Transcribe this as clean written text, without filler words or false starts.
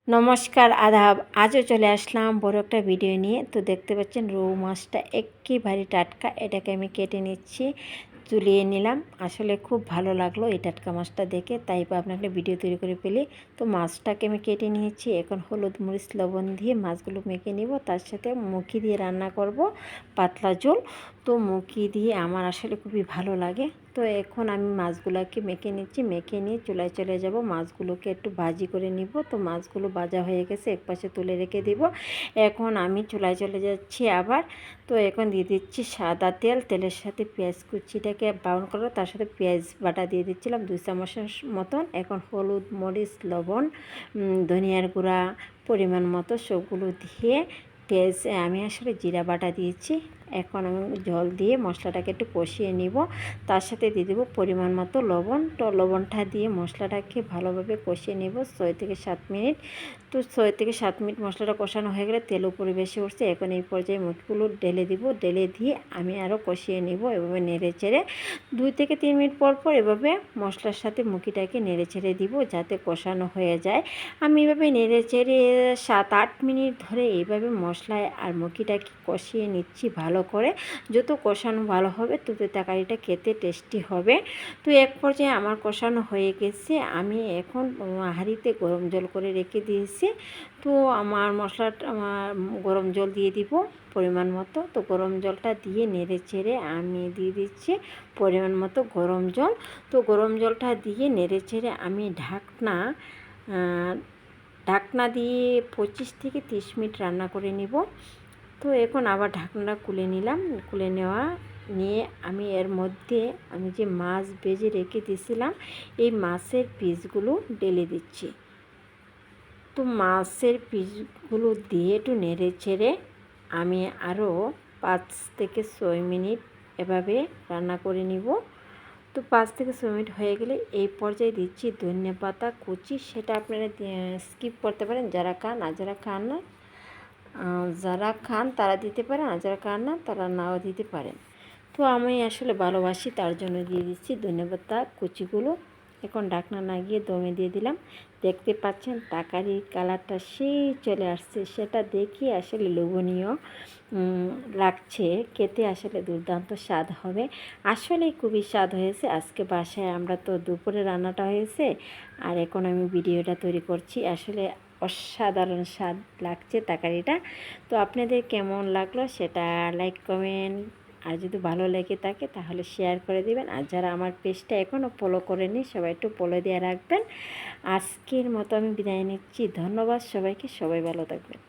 নমস্কার আদাব। আজও চলে আসলাম বড় একটা ভিডিও নিয়ে। তো দেখতে পাচ্ছেন রৌ মাছটা একেবারে টাটকা, এটাকে আমি কেটে নিচ্ছি, তুলিয়ে নিলাম। আসলে খুব ভালো লাগলো এই টাটকা মাছটা দেখে, তাই আপনাকে ভিডিও তৈরি করে ফেলি। তো মাছটাকে আমি কেটে নিয়েছি। এখন হলুদ মরিচ লবণ দিয়ে মাছগুলো মেখে নিব, তার সাথে মুখি দিয়ে রান্না করব পাতলা ঝোল। তো মুখি দিয়ে আমার আসলে খুবই ভালো লাগে। তো এখন আমি মাছগুলোকে মেখে নিচ্ছি, মেখে নিয়ে চুলায় চলে যাব, মাছগুলোকে একটু ভাজি করে নিব। তো মাছগুলো ভাজা হয়ে গেছে, একপাশে তুলে রেখে দিব। এখন আমি চুলায় চলে যাচ্ছি আবার। তো এখন দিয়ে দিচ্ছি সাদা তেল, তেলের সাথে পেঁয়াজ কুচিটাকে ব্রাউন করো, তার সাথে পেঁয়াজ বাটা দিয়ে দিচ্ছিলাম 2 চামচের মতন। এখন হলুদ মরিচ লবণ ধনিয়ার গুঁড়া পরিমাণ মতো সবগুলো দিয়ে পেঁয়াজ আমি আসলে জিরা বাটা দিয়েছি। এখন আমি জল দিয়ে মশলাটাকে একটু কষিয়ে নিব, তার সাথে দিয়ে দেবো পরিমাণ মতো লবণ। তো লবণটা দিয়ে মশলাটাকে ভালোভাবে কষিয়ে নেব 6 থেকে 7 মিনিট। তো 6 থেকে 7 মিনিট মশলাটা কষানো হয়ে গেলে তেল উপরে বেশি উঠছে, এখন এই পর্যায়ে মুখগুলো ঢেলে দিব, ঢেলে দিয়ে আমি আরও কষিয়ে নিব এভাবে নেড়ে চেড়ে। 2 থেকে 3 মিনিট পর পর এভাবে মশলার সাথে মুখিটাকে নেড়ে ছেড়ে দিব যাতে কষানো হয়ে যায়। আমি এভাবে নেড়ে চেড়ে 7-8 মিনিট ধরে এইভাবে মশলায় আর মুখিটাকে কষিয়ে নিচ্ছি ভালো করে। যত কষানো ভালো হবে তত তরকারিটা খেতে টেস্টি হবে। তো এক পর্যায়ে আমার কষানো হয়ে গেছে, আমি এখন হাঁড়িতে গরম জল করে রেখে দিয়েছি। তো আমার মশলাটা গরম জল দিয়ে দিব পরিমাণ মতো। তো গরম জলটা দিয়ে নেড়ে চেড়ে আমি দিয়ে দিচ্ছি পরিমাণ মতো গরম জল। তো গরম জলটা দিয়ে নেড়ে চেড়ে আমি ঢাকনা দিয়ে 25 থেকে 30 মিনিট রান্না করে নিব। তো এখন আবার ঢাকনাটা খুলে নিলাম, খুলে নিয়ে আমি এর মধ্যে আমি যে মাছ ভেজে রেখে দিয়েছিলাম এই মাছের পিসগুলো ঢেলে দিচ্ছি। তো মাছের পিসগুলো দিয়ে একটু নেড়ে চেড়ে আমি আরও 5 থেকে 6 মিনিট এভাবে রান্না করে নিব। তো 5 থেকে 6 মিনিট হয়ে গেলে এই পর্যায়ে দিচ্ছি ধনেপাতা কুচি। সেটা আপনারা স্কিপ করতে পারেন যারা খান, আর যারা খান তারা দিতে পারেন, আর যারা খান না তারা নাও দিতে পারেন। তো আমি আসলে ভালোবাসি তার জন্য দিয়ে দিচ্ছি ধনেপাতা কুচিগুলো। এখন ঢাকনা না গিয়ে দমে দিয়ে দিলাম। দেখতে পাচ্ছেন তরকারির কালারটা সেই চলে আসছে, সেটা দেখি আসলে লোভনীয় লাগছে, খেতে আসলে দুর্দান্ত স্বাদ হবে। আসলে খুবই স্বাদ হয়েছে। আজকে বাসায় আমরা তো দুপুরে রান্নাটা হয়েছে, আর এখন আমি ভিডিওটা তৈরি করছি। আসলে অসাধারণ স্বাদ লাগছে তরকারিটা। তো আপনাদের কেমন লাগলো সেটা লাইক কমেন্ট, আর যদি ভালো লেগে থাকে তাহলে শেয়ার করে দিবেন। আর যারা আমার পেজটা এখনও ফলো করেনি সবাই একটু ফলো দিয়ে রাখবেন। আজকের মতো আমি বিদায় নিচ্ছি। ধন্যবাদ সবাইকে, সবাই ভালো থাকবেন।